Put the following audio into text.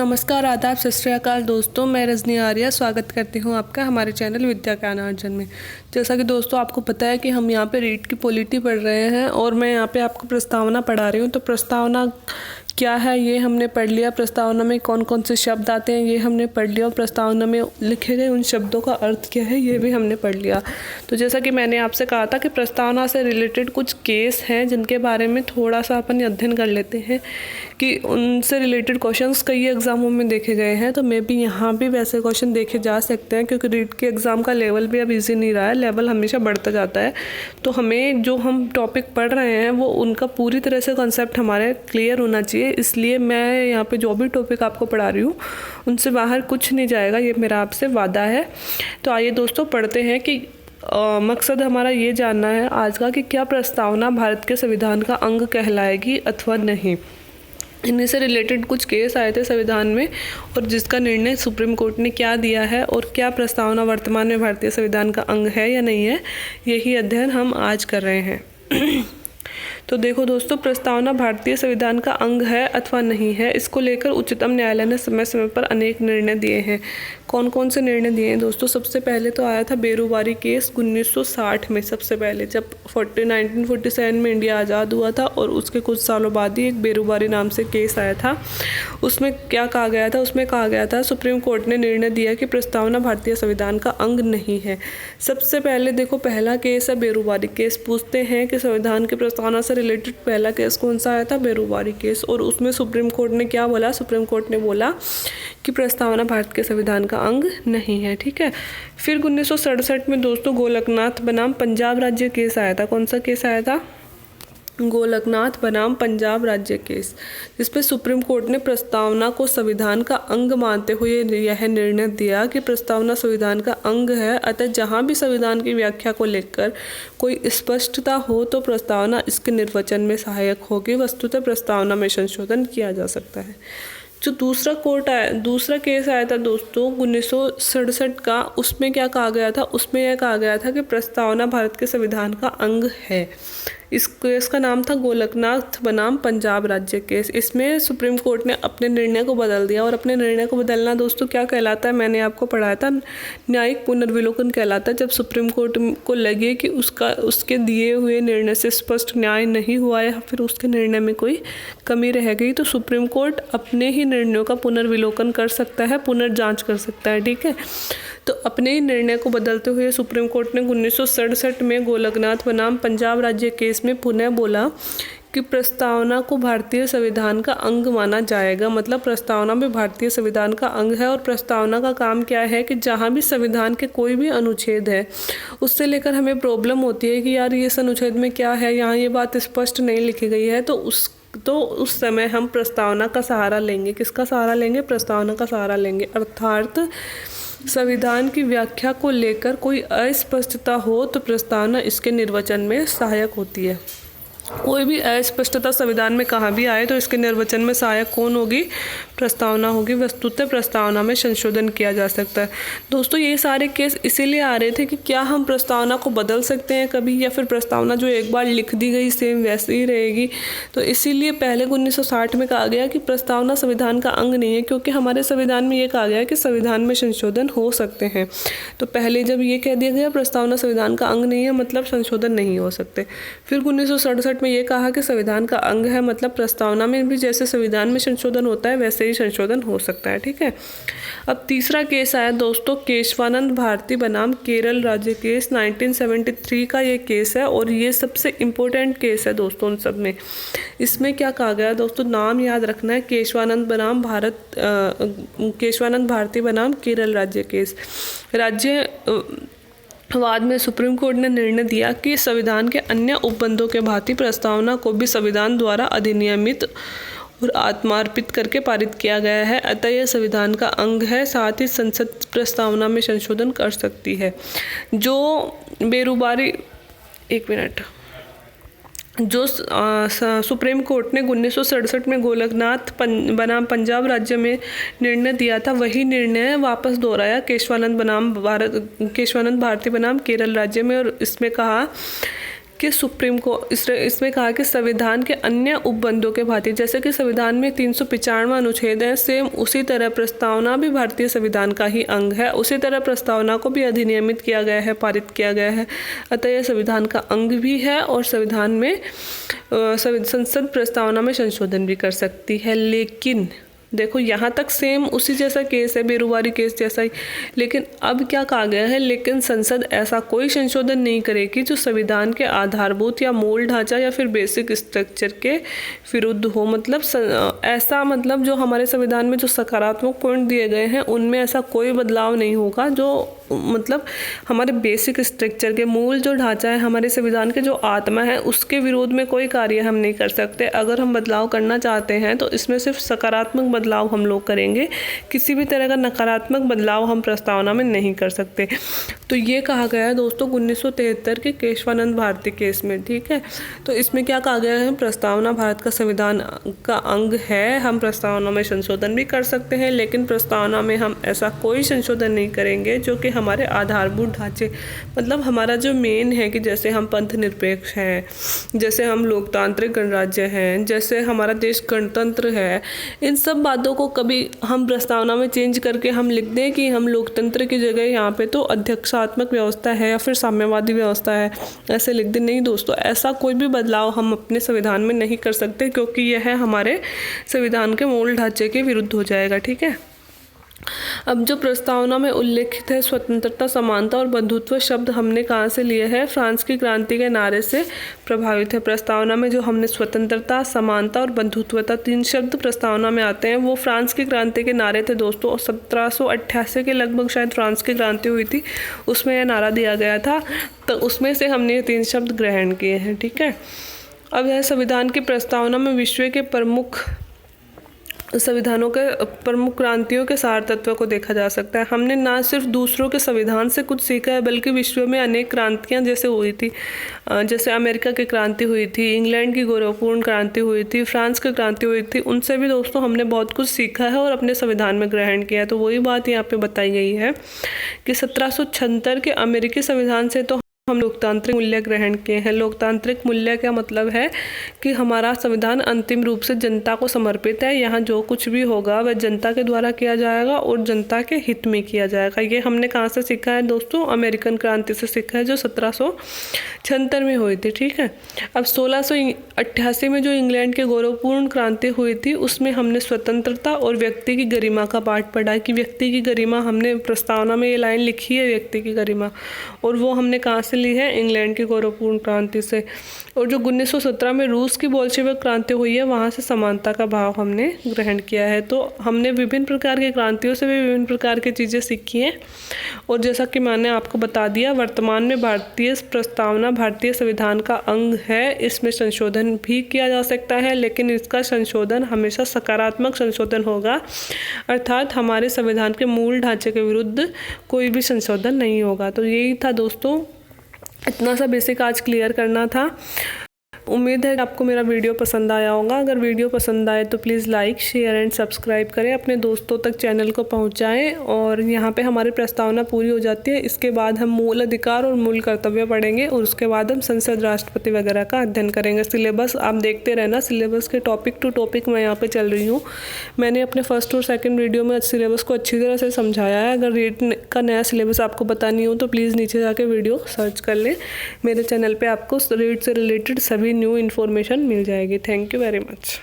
नमस्कार, आदाब, सत श्री अकाल दोस्तों। मैं रजनी आर्या स्वागत करती हूँ आपका हमारे चैनल विद्या ज्ञान अर्जन में। जैसा कि दोस्तों आपको पता है कि हम यहाँ पे रीट की पॉलिटी पढ़ रहे हैं और मैं यहाँ पे आपको प्रस्तावना पढ़ा रही हूँ। तो प्रस्तावना क्या है ये हमने पढ़ लिया, प्रस्तावना में कौन कौन से शब्द आते हैं ये हमने पढ़ लिया, और प्रस्तावना में लिखे गए उन शब्दों का अर्थ क्या है ये भी हमने पढ़ लिया। तो जैसा कि मैंने आपसे कहा था कि प्रस्तावना से रिलेटेड कुछ केस हैं जिनके बारे में थोड़ा सा अपन अध्ययन कर लेते हैं कि उनसे रिलेटेड क्वेश्चंस कई एग्जामों में देखे गए हैं। तो मे भी यहाँ भी वैसे क्वेश्चन देखे जा सकते हैं, क्योंकि रीट के एग्ज़ाम का लेवल भी अब ईजी नहीं रहा है, लेवल हमेशा बढ़ता जाता है। तो हमें जो हम टॉपिक पढ़ रहे हैं वो उनका पूरी तरह से कॉन्सेप्ट हमारे क्लियर होना चाहिए। इसलिए मैं यहाँ पे जो भी टॉपिक आपको पढ़ा रही हूँ उनसे बाहर कुछ नहीं जाएगा, ये मेरा आपसे वादा है। तो आइए दोस्तों पढ़ते हैं कि मकसद हमारा ये जानना है आज का कि क्या प्रस्तावना भारत के संविधान का अंग कहलाएगी अथवा नहीं। इन्हीं से रिलेटेड कुछ केस आए थे संविधान में और जिसका निर्णय सुप्रीम कोर्ट ने क्या दिया है, और क्या प्रस्तावना वर्तमान में भारतीय संविधान का अंग है या नहीं है, यही अध्ययन हम आज कर रहे हैं। तो देखो दोस्तों, प्रस्तावना भारतीय संविधान का अंग है अथवा नहीं है, इसको लेकर उच्चतम न्यायालय ने समय समय पर अनेक निर्णय दिए हैं। कौन कौन से निर्णय दिए हैं दोस्तों? सबसे पहले तो आया था बेरूबारी केस 1960 में। सबसे पहले जब 1947 में इंडिया आज़ाद हुआ था और उसके कुछ सालों बाद ही एक बेरूबारी नाम से केस आया था। उसमें क्या कहा गया था? उसमें कहा गया था सुप्रीम कोर्ट ने निर्णय दिया कि प्रस्तावना भारतीय संविधान का अंग नहीं है। सबसे पहले देखो, पहला केस है बेरूबारी केस। पूछते हैं कि संविधान की प्रस्तावना से रिलेटेड पहला केस कौन सा आया था? बेरूबारी केस। और उसमें सुप्रीम कोर्ट ने क्या बोला? सुप्रीम कोर्ट ने बोला कि प्रस्तावना भारत के संविधान का अंग नहीं है। ठीक है। फिर 1967 में दोस्तों गोलकनाथ बनाम पंजाब राज्य केस आया था। कौन सा केस आया था? गोलकनाथ बनाम पंजाब राज्य केस, जिसपे सुप्रीम कोर्ट ने प्रस्तावना को संविधान का अंग मानते हुए यह निर्णय दिया कि प्रस्तावना संविधान का अंग है, अतः जहां भी संविधान की व्याख्या को लेकर कोई स्पष्टता हो तो प्रस्तावना इसके निर्वचन में सहायक होगी। वस्तुतः प्रस्तावना में संशोधन किया जा सकता है। जो दूसरा केस आया था दोस्तों 1967 का, उसमें क्या कहा गया था? उसमें यह कहा गया था कि प्रस्तावना भारत के संविधान का अंग है। इस केस का नाम था गोलकनाथ बनाम पंजाब राज्य केस। इसमें सुप्रीम कोर्ट ने अपने निर्णय को बदल दिया, और अपने निर्णय को बदलना दोस्तों क्या कहलाता है? मैंने आपको पढ़ाया था, न्यायिक पुनर्विलोकन कहलाता है। जब सुप्रीम कोर्ट को लगे कि उसके दिए हुए निर्णय से स्पष्ट न्याय नहीं हुआ या फिर उसके निर्णय में कोई कमी रह गई, तो सुप्रीम कोर्ट अपने ही निर्णयों का पुनर्विलोकन कर सकता है, पुनर्जांच कर सकता है। ठीक है। तो अपने ही निर्णय को बदलते हुए सुप्रीम कोर्ट ने 1967 में गोलकनाथ बनाम पंजाब राज्य केस में पुनः बोला कि प्रस्तावना को भारतीय संविधान का अंग माना जाएगा। मतलब प्रस्तावना भी भारतीय संविधान का अंग है, और प्रस्तावना का काम क्या है कि जहाँ भी संविधान के कोई भी अनुच्छेद है उससे लेकर हमें प्रॉब्लम होती है कि यार ये इस अनुच्छेद में क्या है, यहाँ ये बात स्पष्ट नहीं लिखी गई है, तो उस समय हम प्रस्तावना का सहारा लेंगे। किसका सहारा लेंगे? प्रस्तावना का सहारा लेंगे। अर्थात संविधान की व्याख्या को लेकर कोई अस्पष्टता हो तो प्रस्तावना इसके निर्वचन में सहायक होती है। कोई भी अस्पष्टता संविधान में कहाँ भी आए तो इसके निर्वचन में सहायक कौन होगी? प्रस्तावना होगी। वस्तुतः प्रस्तावना में संशोधन किया जा सकता है। दोस्तों ये सारे केस इसीलिए आ रहे थे कि क्या हम प्रस्तावना को बदल सकते हैं कभी, या फिर प्रस्तावना जो एक बार लिख दी गई सेम वैसे ही रहेगी। तो इसीलिए पहले 1960 में कहा गया कि प्रस्तावना संविधान का अंग नहीं है, क्योंकि हमारे संविधान में ये कहा गया कि संविधान में संशोधन हो सकते हैं। तो पहले जब ये कह दिया गया प्रस्तावना संविधान का अंग नहीं है, मतलब संशोधन नहीं हो सकते। फिर 1967 में ये कहा कि संविधान का अंग है, मतलब प्रस्तावना में भी जैसे संविधान में संशोधन होता है वैसे ही संशोधन हो सकता है। ठीक है। अब तीसरा केस आया दोस्तों केशवानंद भारती बनाम केरल राज्य केस। 1973 का ये केस है, और ये सबसे इम्पोर्टेंट केस है दोस्तों उन सब में। इसमें क्या कहा गया दोस्तों? नाम याद रखना है, केशवानंद भारती बनाम केरल राज्य केस। बाद में सुप्रीम कोर्ट ने निर्णय दिया कि संविधान के अन्य उपबंधों के भांति प्रस्तावना को भी संविधान द्वारा अधिनियमित और आत्मार्पित करके पारित किया गया है, अतः यह संविधान का अंग है। साथ ही संसद प्रस्तावना में संशोधन कर सकती है। जो बेरूबारी जो सुप्रीम कोर्ट ने 1967 में गोलकनाथ बनाम पंजाब राज्य में निर्णय दिया था, वही निर्णय वापस दोहराया केशवानंद भारती बनाम केरल राज्य में। और इसमें कहा कि सुप्रीम को इसमें कहा कि संविधान के अन्य उपबंधों के भांति, जैसे कि संविधान में 395वां अनुच्छेद है, सेम उसी तरह प्रस्तावना भी भारतीय संविधान का ही अंग है। उसी तरह प्रस्तावना को भी अधिनियमित किया गया है, पारित किया गया है, अतः यह संविधान का अंग भी है और संविधान में संसद प्रस्तावना में संशोधन भी कर सकती है। लेकिन देखो यहाँ तक सेम उसी जैसा केस है, बेरुवारी केस जैसा ही, लेकिन अब क्या कहा गया है, लेकिन संसद ऐसा कोई संशोधन नहीं करेगी जो संविधान के आधारभूत या मूल ढांचा या फिर बेसिक स्ट्रक्चर के विरुद्ध हो। मतलब ऐसा, मतलब जो हमारे संविधान में जो सकारात्मक पॉइंट दिए गए हैं उनमें ऐसा कोई बदलाव नहीं होगा जो मतलब हमारे बेसिक स्ट्रक्चर के, मूल जो ढांचा है हमारे संविधान के, जो आत्मा है, उसके विरोध में कोई कार्य हम नहीं कर सकते। अगर हम बदलाव करना चाहते हैं तो इसमें सिर्फ सकारात्मक बदलाव हम लोग करेंगे, किसी भी तरह का नकारात्मक बदलाव हम प्रस्तावना में नहीं कर सकते। तो ये कहा गया है दोस्तों 1973 के केशवानंद भारती केस में, ठीक है। तो इसमें क्या कहा गया है, प्रस्तावना भारत का संविधान का अंग है, हम प्रस्तावना में संशोधन भी कर सकते हैं, लेकिन प्रस्तावना में हम ऐसा कोई संशोधन नहीं करेंगे जो कि हमारे आधारभूत ढांचे, मतलब हमारा जो मेन है कि जैसे हम पंथ निरपेक्ष हैं, जैसे हम लोकतांत्रिक गणराज्य हैं, जैसे हमारा देश गणतंत्र है, इन सब बातों को कभी हम प्रस्तावना में चेंज करके हम लिख दें कि हम लोकतंत्र की जगह यहाँ पे तो अध्यक्षात्मक व्यवस्था है या फिर साम्यवादी व्यवस्था है, ऐसे लिख दें। नहीं दोस्तों, ऐसा कोई भी बदलाव हम अपने संविधान में नहीं कर सकते, क्योंकि यह हमारे संविधान के मूल ढांचे के विरुद्ध हो जाएगा, ठीक है। अब जो प्रस्तावना में उल्लेखित है स्वतंत्रता, समानता और बंधुत्व शब्द हमने कहाँ से लिए हैं, फ्रांस की क्रांति के नारे से प्रभावित है। प्रस्तावना में जो हमने स्वतंत्रता, समानता और बंधुत्वता 3 शब्द प्रस्तावना में आते हैं, वो फ्रांस की क्रांति के नारे थे दोस्तों। 1788 के लगभग शायद फ्रांस की क्रांति हुई थी, उसमें यह नारा दिया गया था, तो उसमें से हमने ये 3 शब्द ग्रहण किए हैं, ठीक है। अब यह संविधान की प्रस्तावना में विश्व के प्रमुख संविधानों के प्रमुख क्रांतियों के सार तत्व को देखा जा सकता है। हमने ना सिर्फ दूसरों के संविधान से कुछ सीखा है, बल्कि विश्व में अनेक क्रांतियां जैसे हुई थी, जैसे अमेरिका की क्रांति हुई थी, इंग्लैंड की गौरवपूर्ण क्रांति हुई थी, फ्रांस की क्रांति हुई थी, उनसे भी दोस्तों हमने बहुत कुछ सीखा है और अपने संविधान में ग्रहण किया है। तो वही बात यहाँ पे बताई गई है कि 1776 के अमेरिकी संविधान से तो हम लोकतांत्रिक मूल्य ग्रहण किए हैं। लोकतांत्रिक मूल्य का मतलब है कि हमारा संविधान अंतिम रूप से जनता को समर्पित है, यहाँ जो कुछ भी होगा वह जनता के द्वारा किया जाएगा और जनता के हित में किया जाएगा। ये हमने कहाँ से सीखा है दोस्तों, अमेरिकन क्रांति से सीखा है जो 1776 में हुई थी, ठीक है। अब 1688 में जो इंग्लैंड के गौरवपूर्ण क्रांति हुई थी, उसमें हमने स्वतंत्रता और व्यक्ति की गरिमा का पाठ पढ़ा कि व्यक्ति की गरिमा, हमने प्रस्तावना में ये लाइन लिखी है व्यक्ति की गरिमा, और वो हमने कहाँ से ली है, इंग्लैंड की गौरवपूर्ण क्रांति से। और जो 1917 में रूस की बोल्शेविक क्रांति हुई है, वहाँ से समानता का भाव हमने ग्रहण किया है। तो हमने विभिन्न प्रकार की क्रांतियों से भी विभिन्न प्रकार की चीज़ें सीखी हैं। और जैसा कि मैंने आपको बता दिया, वर्तमान में भारतीय प्रस्तावना भारतीय संविधान का अंग है। इसमें संशोधन भी किया जा सकता है, लेकिन इसका संशोधन हमेशा सकारात्मक संशोधन होगा, अर्थात हमारे संविधान के मूल ढांचे के विरुद्ध कोई भी संशोधन नहीं होगा। तो यही था दोस्तों, इतना सा बेसिक आज क्लियर करना था। उम्मीद है कि आपको मेरा वीडियो पसंद आया होगा। अगर वीडियो पसंद आए तो please like, share and subscribe करें, अपने दोस्तों तक चैनल को पहुंचाएं। और यहाँ पे हमारी प्रस्तावना पूरी हो जाती है। इसके बाद हम मूल अधिकार और मूल कर्तव्य पढ़ेंगे और उसके बाद हम संसद, राष्ट्रपति वगैरह का अध्ययन करेंगे। सिलेबस आप देखते रहना, सिलेबस के टॉपिक टू टॉपिक मैं यहाँ पर चल रही हूँ। मैंने अपने फर्स्ट और सेकेंड वीडियो में सिलेबस को अच्छी तरह से समझाया है। अगर रीट का नया सिलेबस आपको पता नहीं हो तो प्लीज़ नीचे जाके वीडियो सर्च कर लें। मेरे चैनल पर आपको रीट से रिलेटेड सभी न्यू इन्फॉर्मेशन मिल जाएगी। Thank you very much.